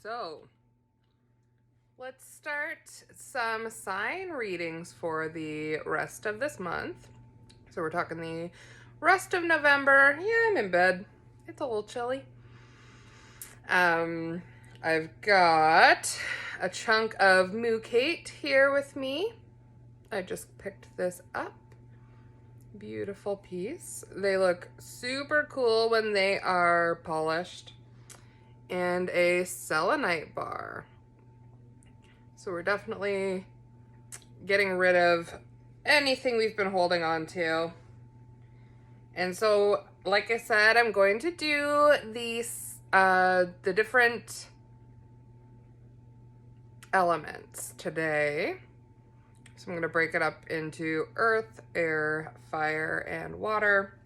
So let's start some sign readings for the rest of this month. So we're talking the rest of November. Yeah, I'm in bed. It's a little chilly. I've got a chunk of Moonology here with me. I just picked this up. Beautiful piece. They look super cool when they are polished. And a selenite bar. So we're definitely getting rid of anything we've been holding on to. And so, like I said, I'm going to do these the different elements today. So I'm going to break it up into earth, air, fire, and water.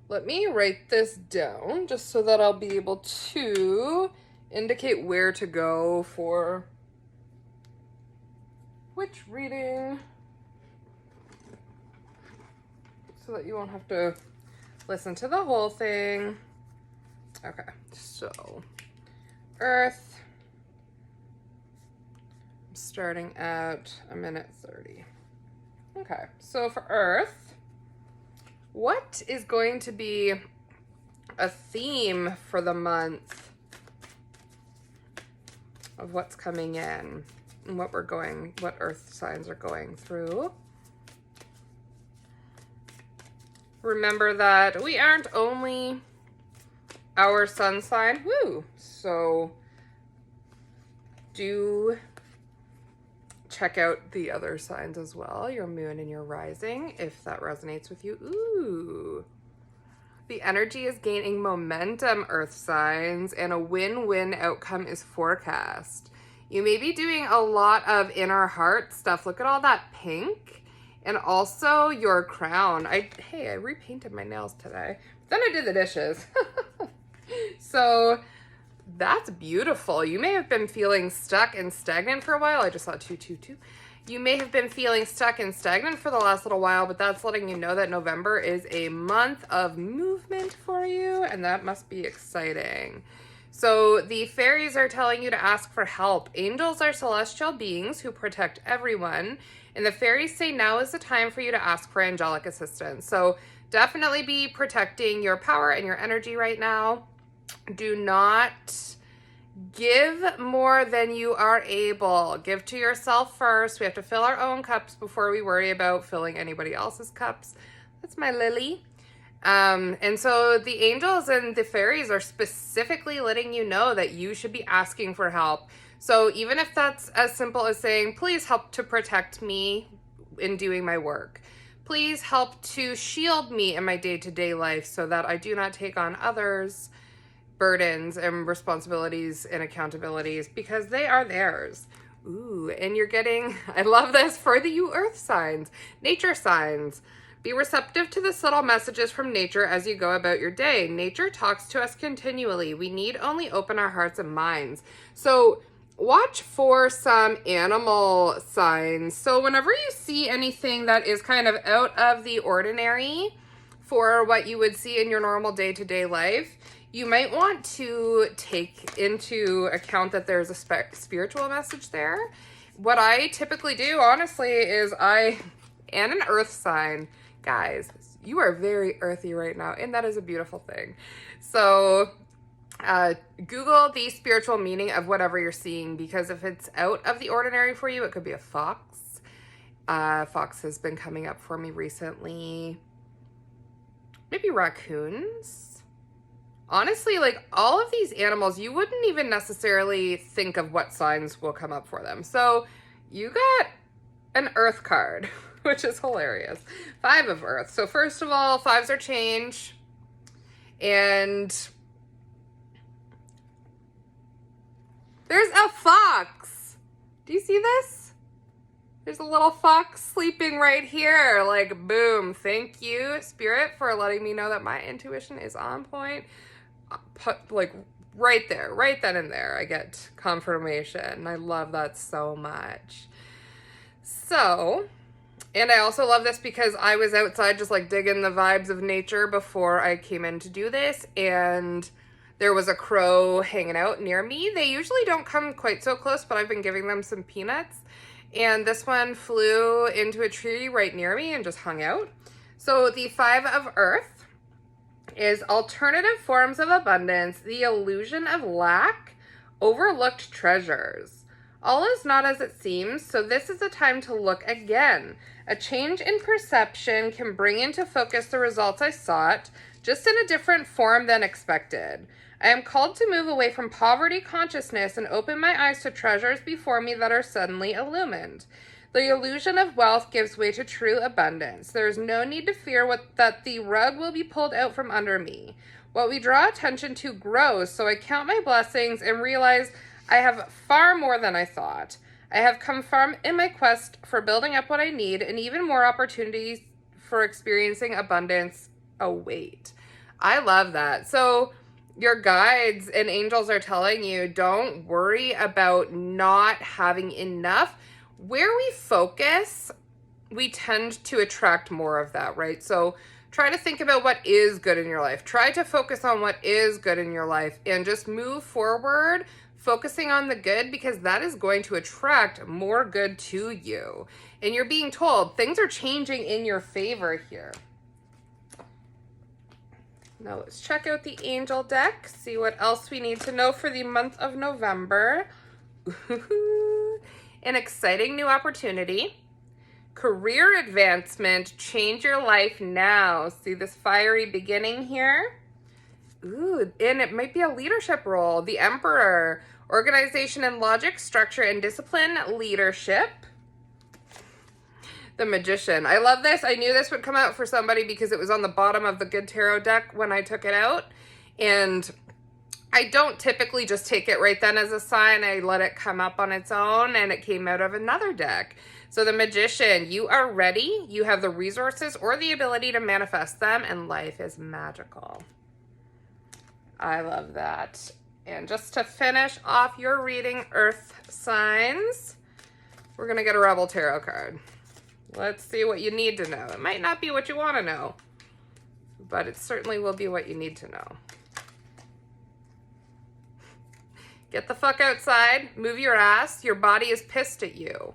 Let me write this down just so that I'll be able to indicate where to go for which reading, so that you won't have to listen to the whole thing. Okay, so earth, I'm starting at 1:30. Okay, so for earth, what is going to be a theme for the month of what's coming in and what earth signs are going through? Remember that we aren't only our sun sign, so do check out the other signs as well, your moon and your rising, if that resonates with you. Ooh. The energy is gaining momentum, earth signs, and a win-win outcome is forecast. You may be doing a lot of inner heart stuff. Look at all that pink. And also your crown. I repainted my nails today. Then I did the dishes. So that's beautiful. You may have been feeling stuck and stagnant for a while. I just saw 222. You may have been feeling stuck and stagnant for the last little while, but that's letting you know that November is a month of movement for you, and that must be exciting. So the fairies are telling you to ask for help. Angels are celestial beings who protect everyone, and the fairies say now is the time for you to ask for angelic assistance. So definitely be protecting your power and your energy right now. Do not give more than you are able. Give to yourself first. We have to fill our own cups before we worry about filling anybody else's cups. That's my Lily. And so the angels and the fairies are specifically letting you know that you should be asking for help. So even if that's as simple as saying, please help to protect me in doing my work. Please help to shield me in my day-to-day life so that I do not take on others' burdens and responsibilities and accountabilities, because they are theirs. Ooh, and you're getting, I love this, for the you earth signs, nature signs. Be receptive to the subtle messages from nature as you go about your day. Nature talks to us continually. We need only open our hearts and minds. So watch for some animal signs. So whenever you see anything that is kind of out of the ordinary for what you would see in your normal day-to-day life, you might want to take into account that there's a spiritual message there. What I typically do, honestly, is and an earth sign. Guys, you are very earthy right now, and that is a beautiful thing. So Google the spiritual meaning of whatever you're seeing, because if it's out of the ordinary for you, it could be a fox. Fox has been coming up for me recently. Maybe raccoons. Honestly, like all of these animals, you wouldn't even necessarily think of what signs will come up for them. So you got an earth card, which is hilarious. 5 of earth. So first of all, 5s are change. And there's a fox. Do you see this? There's a little fox sleeping right here. Like, boom. Thank you, Spirit, for letting me know that my intuition is on point. Like right there, right then and there, I get confirmation. I love that so much. So, and I also love this because I was outside just like digging the vibes of nature before I came in to do this, and There was a crow hanging out near me. They usually don't come quite so close, but I've been giving them some peanuts. And this one flew into a tree right near me and just hung out. So the 5 of Earth is alternative forms of abundance, the illusion of lack, overlooked treasures. All is not as it seems, so this is a time to look again. A change in perception can bring into focus the results I sought, just in a different form than expected. I am called to move away from poverty consciousness and open my eyes to treasures before me that are suddenly illumined. The illusion of wealth gives way to true abundance. There is no need to fear that the rug will be pulled out from under me. What we draw attention to grows, so I count my blessings and realize I have far more than I thought. I have come far in my quest for building up what I need, and even more opportunities for experiencing abundance await. I love that. So your guides and angels are telling you, don't worry about not having enough. Where we focus, we tend to attract more of that, right? So try to think about what is good in your life. Try to focus on what is good in your life and just move forward, focusing on the good, because that is going to attract more good to you. And you're being told things are changing in your favor here. Now let's check out the angel deck, see what else we need to know for the month of November. An exciting new opportunity. Career advancement, change your life now. See this fiery beginning here? Ooh, and it might be a leadership role. The Emperor, organization and logic, structure and discipline, leadership. The Magician. I love this. I knew this would come out for somebody because it was on the bottom of the Good Tarot deck when I took it out. And I don't typically just take it right then as a sign. I let it come up on its own, and it came out of another deck. So the Magician, you are ready. You have the resources or the ability to manifest them, and life is magical. I love that. And just to finish off your reading, Earth signs, we're going to get a Rebel Tarot card. Let's see what you need to know. It might not be what you want to know, but it certainly will be what you need to know. Get the fuck outside, move your ass. Your body is pissed at you.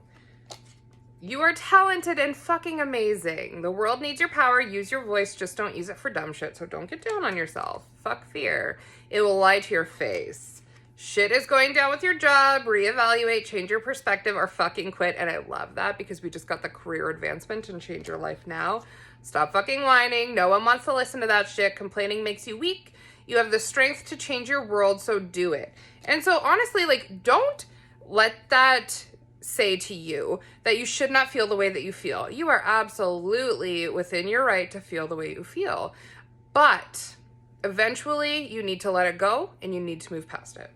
You are talented and fucking amazing. The world needs your power. Use your voice. Just don't use it for dumb shit. So don't get down on yourself. Fuck fear. It will lie to your face. Shit is going down with your job. Reevaluate, change your perspective, or fucking quit. And I love that because we just got the career advancement and change your life now. Stop fucking whining. No one wants to listen to that shit. Complaining makes you weak. You have the strength to change your world, so do it. And so honestly, like, don't let that say to you that you should not feel the way that you feel. You are absolutely within your right to feel the way you feel. But eventually you need to let it go and you need to move past it.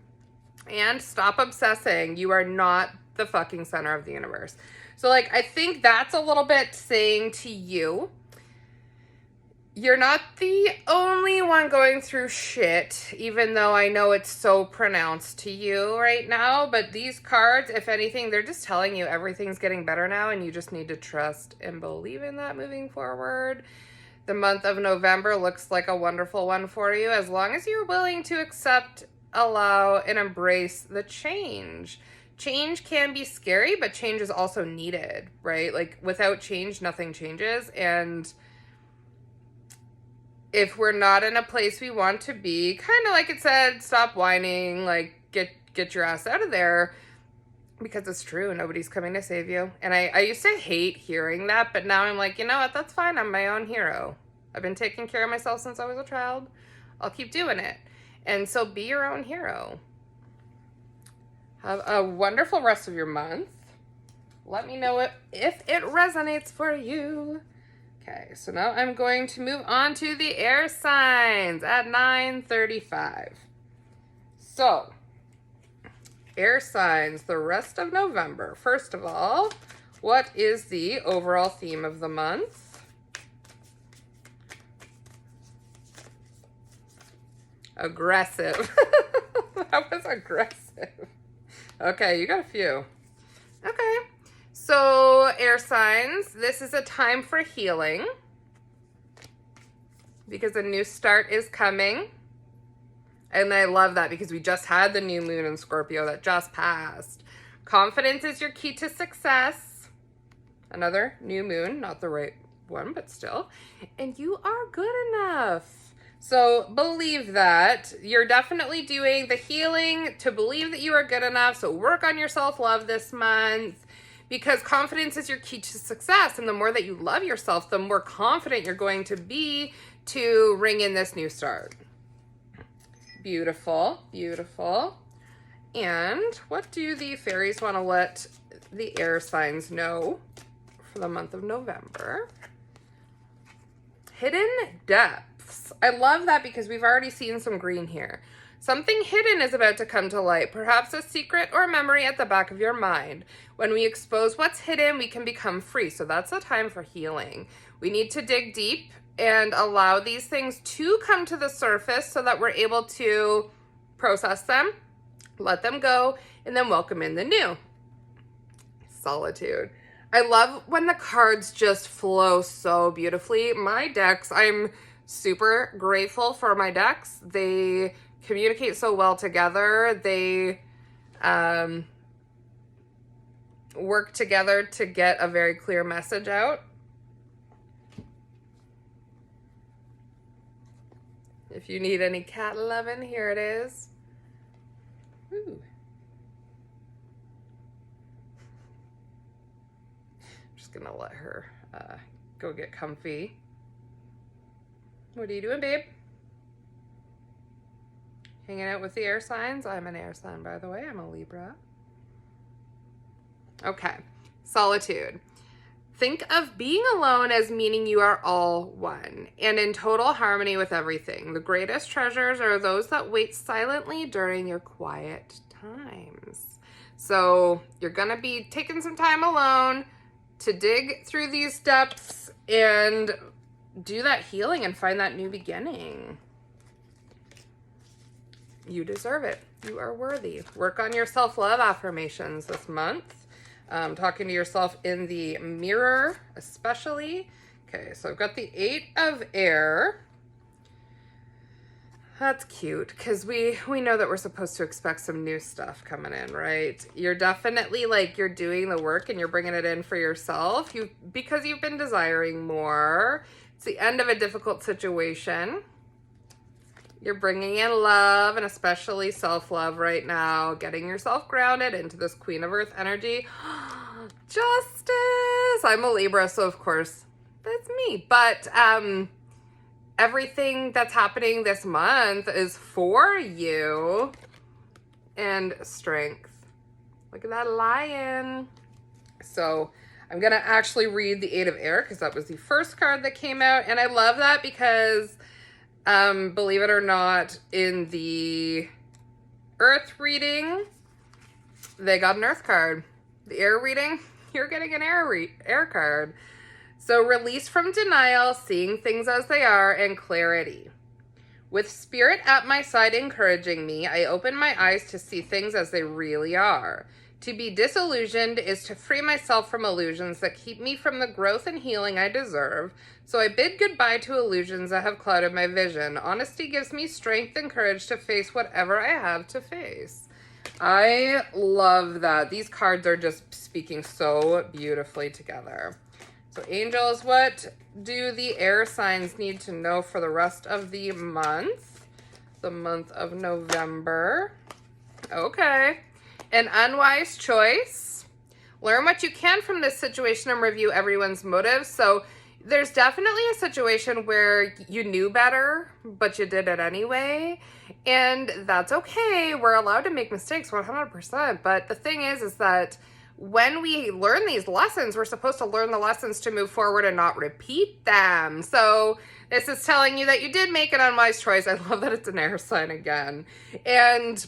And stop obsessing. You are not the fucking center of the universe. So like, I think that's a little bit saying to you, you're not the only one going through shit, even though I know it's so pronounced to you right now. But these cards, if anything, they're just telling you everything's getting better now, and you just need to trust and believe in that moving forward. The month of November looks like a wonderful one for you, as long as you're willing to accept, allow, and embrace the change. Change can be scary, but change is also needed, right? Like, without change, nothing changes. And if we're not in a place we want to be, kind of like it said, stop whining, like, get your ass out of there, because it's true. Nobody's coming to save you. And I used to hate hearing that, but now I'm like, you know what? That's fine. I'm my own hero. I've been taking care of myself since I was a child. I'll keep doing it. And so be your own hero. Have a wonderful rest of your month. Let me know if it resonates for you. Okay, so now I'm going to move on to the air signs at 9:35. So, air signs, the rest of November. First of all, what is the overall theme of the month? Aggressive. That was aggressive. Okay, you got a few. Okay. So, air signs, this is a time for healing because a new start is coming. And I love that because we just had the new moon in Scorpio that just passed. Confidence is your key to success. Another new moon, not the right one, but still. And you are good enough. So believe that. You're definitely doing the healing to believe that you are good enough. So work on your self-love this month, because confidence is your key to success. And the more that you love yourself, the more confident you're going to be to ring in this new start. Beautiful, beautiful. And what do the fairies want to let the air signs know for the month of November? Hidden depths. I love that because we've already seen some green here. Something hidden is about to come to light, perhaps a secret or a memory at the back of your mind. When we expose what's hidden, we can become free. So that's the time for healing. We need to dig deep and allow these things to come to the surface so that we're able to process them, let them go, and then welcome in the new. Solitude. I love when the cards just flow so beautifully. My decks, I'm super grateful for my decks. They communicate so well together. They work together to get a very clear message out. If you need any cat loving, here it is. Ooh. I'm just gonna let her go get comfy. What are you doing, babe? Hanging out with the air signs? I'm an air sign, by the way. I'm a Libra. Okay. Solitude. Think of being alone as meaning you are all one and in total harmony with everything. The greatest treasures are those that wait silently during your quiet times. So you're going to be taking some time alone to dig through these depths and do that healing and find that new beginning. You deserve it. You are worthy. Work on your self-love affirmations this month. Talking to yourself in the mirror, especially. Okay, so I've got the 8 of air. That's cute, because we know that we're supposed to expect some new stuff coming in, right? You're definitely like, you're doing the work and you're bringing it in for yourself because you've been desiring more. It's the end of a difficult situation. You're bringing in love and especially self-love right now, getting yourself grounded into this Queen of Earth energy. Justice. I'm a Libra, so of course that's me. But everything that's happening this month is for you. And strength. Look at that lion. So I'm going to actually read the 8 of air because that was the first card that came out. And I love that because believe it or not, in the Earth reading, they got an Earth card. The air reading, you're getting an air card. So release from denial, seeing things as they are, and clarity. With spirit at my side encouraging me, I open my eyes to see things as they really are. To be disillusioned is to free myself from illusions that keep me from the growth and healing I deserve. So I bid goodbye to illusions that have clouded my vision. Honesty gives me strength and courage to face whatever I have to face. I love that. These cards are just speaking so beautifully together. So angels, what do the air signs need to know for the rest of the month? The month of November. Okay. An unwise choice. Learn what you can from this situation and review everyone's motives. So there's definitely a situation where you knew better, but you did it anyway. And that's okay. We're allowed to make mistakes 100%. But the thing is that when we learn these lessons, we're supposed to learn the lessons to move forward and not repeat them. So this is telling you that you did make an unwise choice. I love that it's an air sign again. And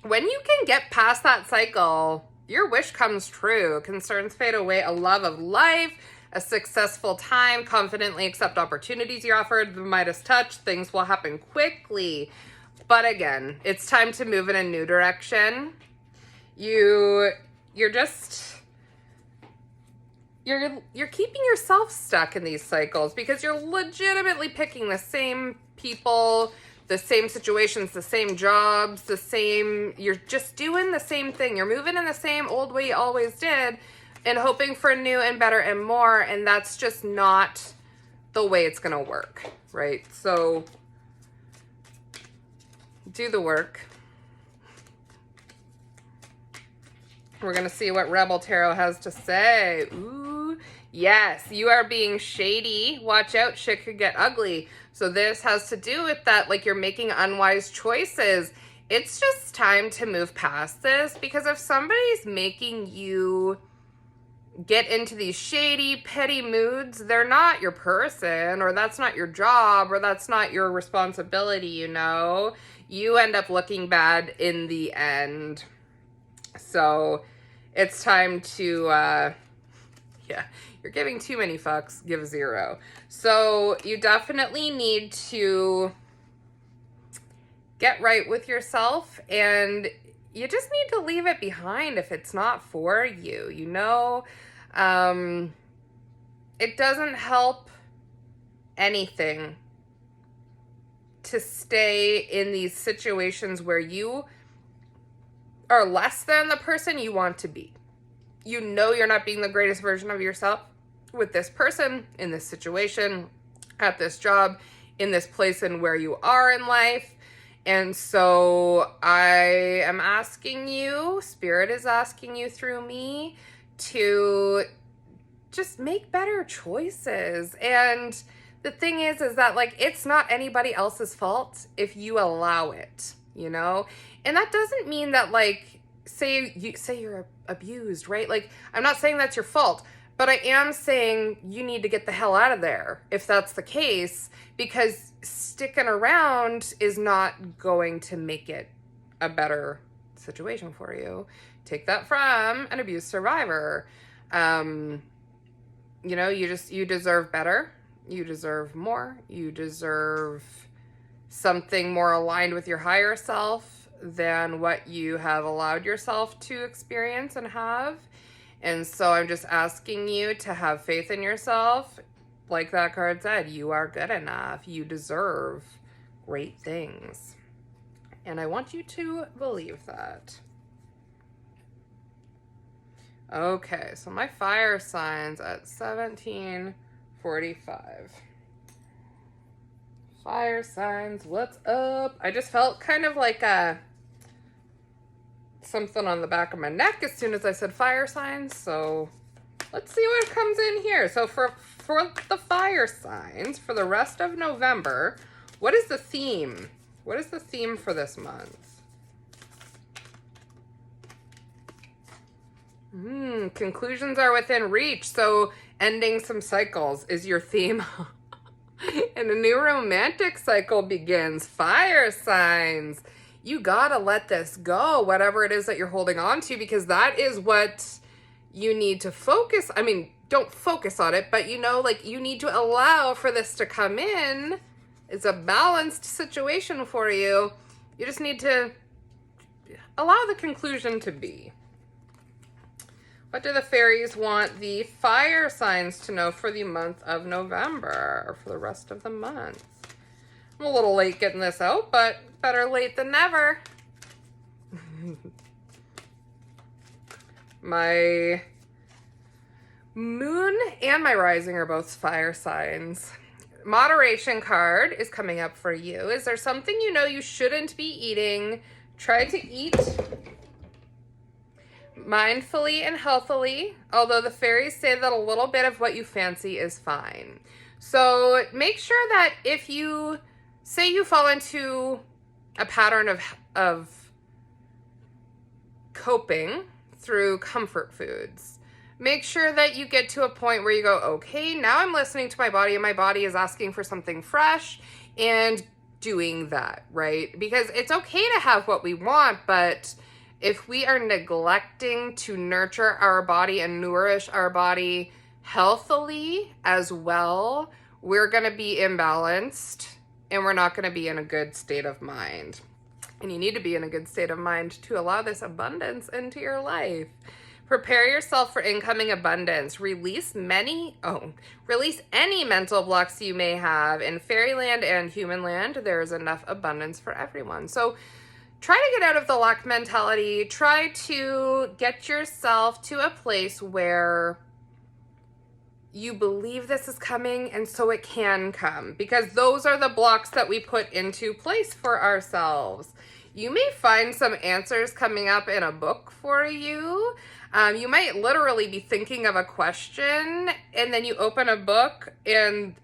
when you can get past that cycle, your wish comes true. Concerns fade away. A love of life, a successful time, confidently accept opportunities you're offered. The Midas touch, things will happen quickly. But again, it's time to move in a new direction. You're keeping yourself stuck in these cycles because you're legitimately picking the same people the same situations, the same jobs, the same, you're just doing the same thing. You're moving in the same old way you always did and hoping for new and better and more. And that's just not the way it's going to work, right? So do the work. We're going to see what Rebel Tarot has to say. Ooh, yes, you are being shady. Watch out, shit could get ugly. So this has to do with that, like you're making unwise choices. It's just time to move past this, because if somebody's making you get into these shady, petty moods, they're not your person, or that's not your job, or that's not your responsibility, you know? You end up looking bad in the end. So it's time to, yeah, you're giving too many fucks, give 0. So you definitely need to get right with yourself, and you just need to leave it behind if it's not for you, you know? It doesn't help anything to stay in these situations where you are less than the person you want to be. You know you're not being the greatest version of yourself with this person, in this situation, at this job, in this place and where you are in life. And so I am asking you, Spirit is asking you through me, to just make better choices. And the thing is that, like, it's not anybody else's fault if you allow it, you know? And that doesn't mean that, like, say you're abused, right? Like, I'm not saying that's your fault, but I am saying you need to get the hell out of there if that's the case, because sticking around is not going to make it a better situation for you. Take that from an abuse survivor. You know, you deserve better. You deserve more. You deserve something more aligned with your higher self than what you have allowed yourself to experience and have. And so I'm just asking you to have faith in yourself. Like that card said, you are good enough. You deserve great things. And I want you to believe that. Okay, so my fire signs at 17:45. Fire signs, what's up? I just felt kind of like something on the back of my neck as soon as I said fire signs. So let's see what comes in here. So for the fire signs for the rest of November, what is the theme? What is the theme for this month? Conclusions are within reach. So ending some cycles is your theme. And a new romantic cycle begins. Fire signs. You gotta let this go, whatever it is that you're holding on to, because that is what you need to focus. I mean, don't focus on it, but you know, like, you need to allow for this to come in. It's a balanced situation for you. You just need to allow the conclusion to be. What do the fairies want the fire signs to know for the month of November, or for the rest of the month? I'm a little late getting this out, but better late than never. My moon and my rising are both fire signs. Moderation card is coming up for you. Is there something you know you shouldn't be eating? Try to eat mindfully and healthily, although the fairies say that a little bit of what you fancy is fine. So make sure that if you say you fall into a pattern of coping through comfort foods, make sure that you get to a point where you go, okay, now I'm listening to my body and my body is asking for something fresh, and doing that, right? Because it's okay to have what we want, but if we are neglecting to nurture our body and nourish our body healthily as well, we're going to be imbalanced and we're not going to be in a good state of mind. And you need to be in a good state of mind to allow this abundance into your life. Prepare yourself for incoming abundance. Release any mental blocks you may have. In fairyland and human land, there is enough abundance for everyone. So try to get out of the lack mentality. Try to get yourself to a place where you believe this is coming, and so it can come, because those are the blocks that we put into place for ourselves. You may find some answers coming up in a book for you. You might literally be thinking of a question, and then you open a book and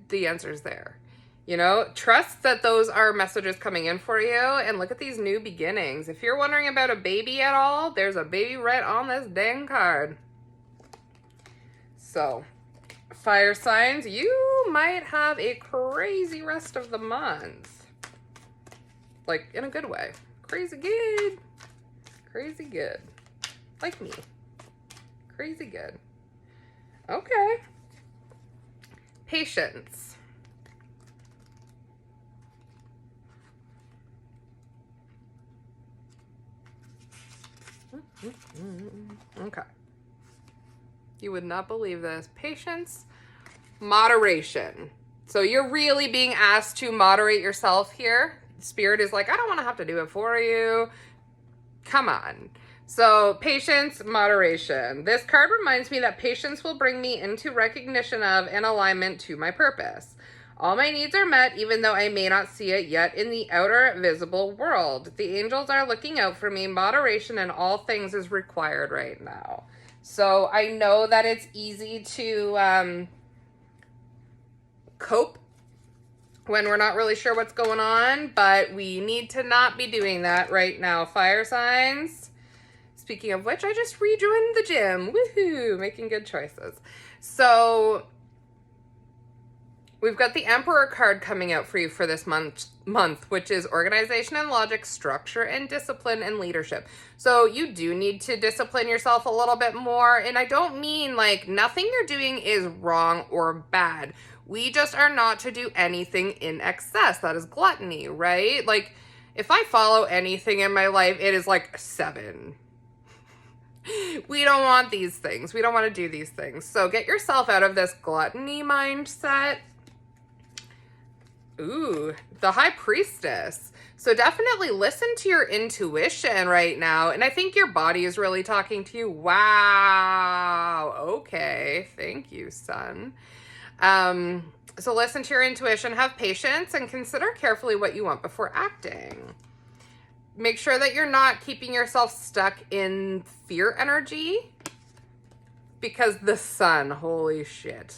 the answer's there. You know, trust that those are messages coming in for you, and look at these new beginnings. If you're wondering about a baby at all, there's a baby right on this dang card. So, fire signs, you might have a crazy rest of the month. Like, in a good way. Crazy good. Crazy good. Like me. Crazy good. Okay. Patience. Okay. You would not believe this. Patience, moderation. So you're really being asked to moderate yourself here. Spirit is like, I don't want to have to do it for you. Come on. So patience, moderation. This card reminds me that patience will bring me into recognition of and alignment to my purpose. All my needs are met, even though I may not see it yet in the outer visible world. The angels are looking out for me. Moderation in all things is required right now. So I know that it's easy to cope when we're not really sure what's going on, but we need to not be doing that right now, fire signs. Speaking of which, I just rejoined the gym. Woohoo! Making good choices. So we've got the Emperor card coming out for you for this month, which is organization and logic, structure and discipline and leadership. So you do need to discipline yourself a little bit more. And I don't mean like nothing you're doing is wrong or bad. We just are not to do anything in excess. That is gluttony, right? Like if I follow anything in my life, it is like 7. We don't want these things. We don't want to do these things. So get yourself out of this gluttony mindset. Ooh, the High Priestess. So definitely listen to your intuition right now. And I think your body is really talking to you. Wow. Okay. Thank you, son. So listen to your intuition, have patience, and consider carefully what you want before acting. Make sure that you're not keeping yourself stuck in fear energy, because the sun, holy shit.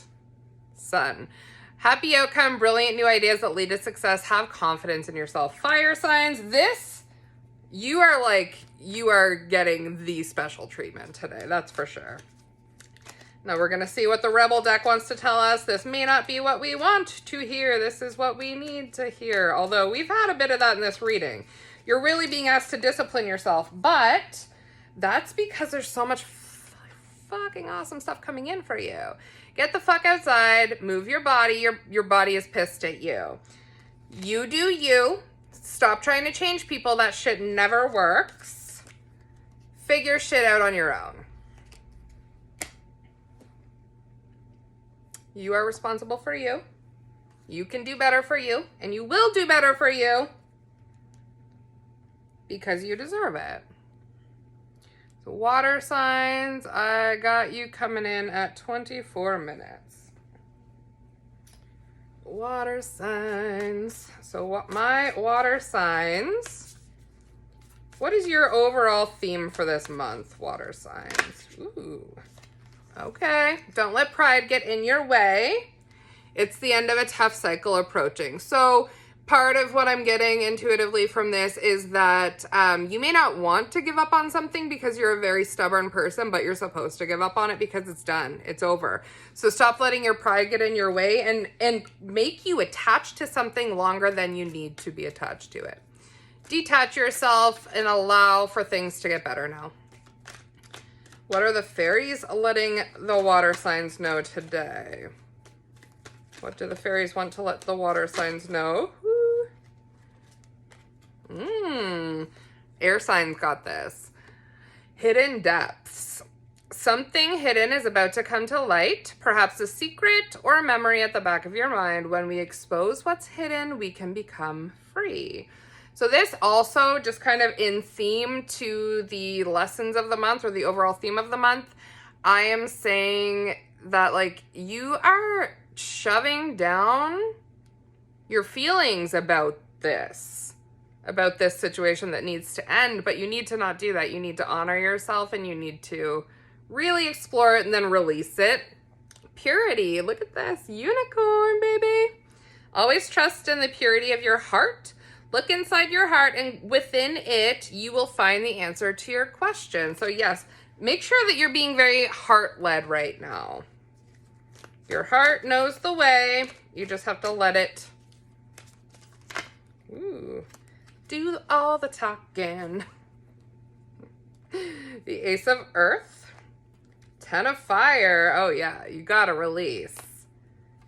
Sun. Happy outcome, brilliant new ideas that lead to success. Have confidence in yourself. Fire signs, this, you are getting the special treatment today. That's for sure. Now we're going to see what the Rebel deck wants to tell us. This may not be what we want to hear. This is what we need to hear. Although we've had a bit of that in this reading. You're really being asked to discipline yourself. But that's because there's so much fucking awesome stuff coming in for you. Get the fuck outside. Move your body. Your body is pissed at you. You do you. Stop trying to change people. That shit never works. Figure shit out on your own. You are responsible for you. You can do better for you, and you will do better for you because you deserve it. So water signs, I got you coming in at 24 minutes. Water signs. So what my water signs, what is your overall theme for this month, water signs? Ooh. Okay, don't let pride get in your way. It's the end of a tough cycle approaching. So part of what I'm getting intuitively from this is that you may not want to give up on something because you're a very stubborn person, but you're supposed to give up on it because it's done. It's over. So stop letting your pride get in your way and make you attached to something longer than you need to be attached to it. Detach yourself and allow for things to get better now. What are the fairies letting the water signs know today? What do the fairies want to let the water signs know? Air signs got this. Hidden depths. Something hidden is about to come to light, perhaps a secret or a memory at the back of your mind. When we expose what's hidden, we can become free. So this also just kind of in theme to the lessons of the month or the overall theme of the month. I am saying that like you are shoving down your feelings about this situation that needs to end, but you need to not do that. You need to honor yourself and you need to really explore it and then release it. Purity, look at this, unicorn, baby. Always trust in the purity of your heart. Look inside your heart and within it, you will find the answer to your question. So yes, make sure that you're being very heart-led right now. Your heart knows the way. You just have to let it do all the talking. The Ace of Earth. 10 of Fire. Oh yeah, you gotta release.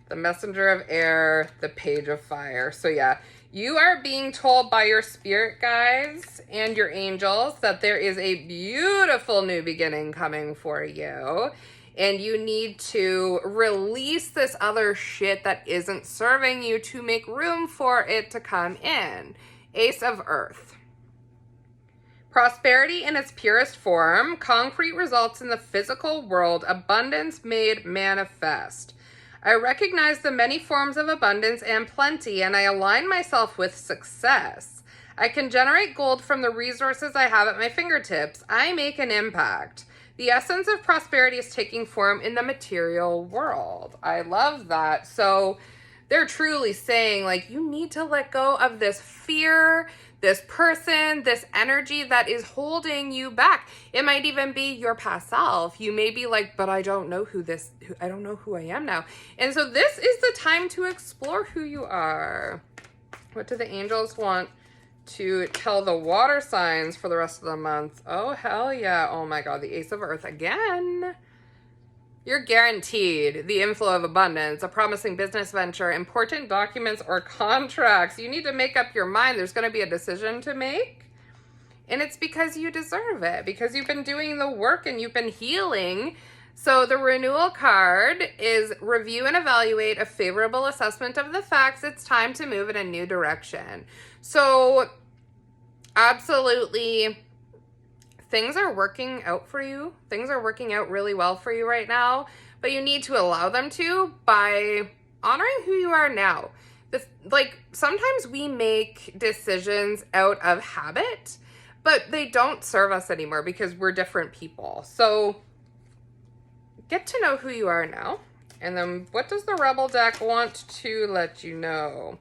The Messenger of Air, the Page of Fire. So yeah, you are being told by your spirit guides and your angels that there is a beautiful new beginning coming for you. And you need to release this other shit that isn't serving you to make room for it to come in. Ace of Earth. Prosperity in its purest form, concrete results in the physical world, abundance made manifest. I recognize the many forms of abundance and plenty, and I align myself with success. I can generate gold from the resources I have at my fingertips. I make an impact. The essence of prosperity is taking form in the material world. I love that. So they're truly saying, like, you need to let go of this fear, this person, this energy that is holding you back. It might even be your past self. You may be like, but I don't know I don't know who I am now. And so this is the time to explore who you are. What do the angels want to tell the water signs for the rest of the month? Oh, hell yeah. Oh my God, the Ace of Earth again. You're guaranteed the inflow of abundance, a promising business venture, important documents or contracts. You need to make up your mind. There's going to be a decision to make. And it's because you deserve it, because you've been doing the work and you've been healing. So the renewal card is review and evaluate a favorable assessment of the facts. It's time to move in a new direction. So absolutely, things are working out for you. Things are working out really well for you right now, but you need to allow them to by honoring who you are now. Like sometimes we make decisions out of habit, but they don't serve us anymore because we're different people. So get to know who you are now. And then what does the Rebel deck want to let you know?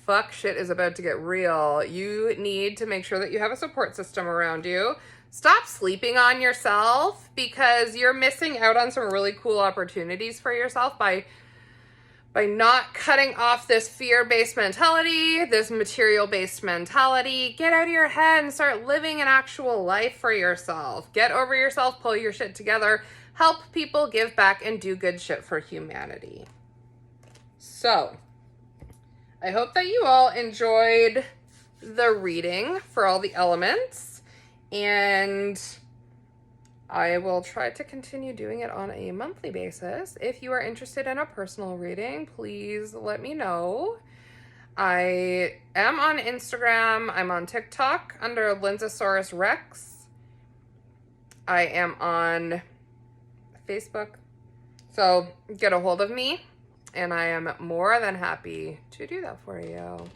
Fuck, shit is about to get real. You need to make sure that you have a support system around you. Stop sleeping on yourself because you're missing out on some really cool opportunities for yourself by not cutting off this fear-based mentality, this material-based mentality. Get out of your head and start living an actual life for yourself. Get over yourself, pull your shit together, help people, give back, and do good shit for humanity. So, I hope that you all enjoyed the reading for all the elements, and I will try to continue doing it on a monthly basis. If you are interested in a personal reading, please let me know. I am on Instagram. I'm on TikTok under Linsasaurus Rex. I am on Facebook. So get a hold of me, and I am more than happy to do that for you.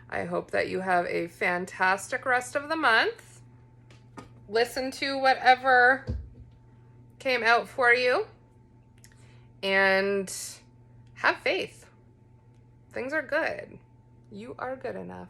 I hope that you have a fantastic rest of the month. Listen to whatever came out for you and have faith. Things are good. You are good enough.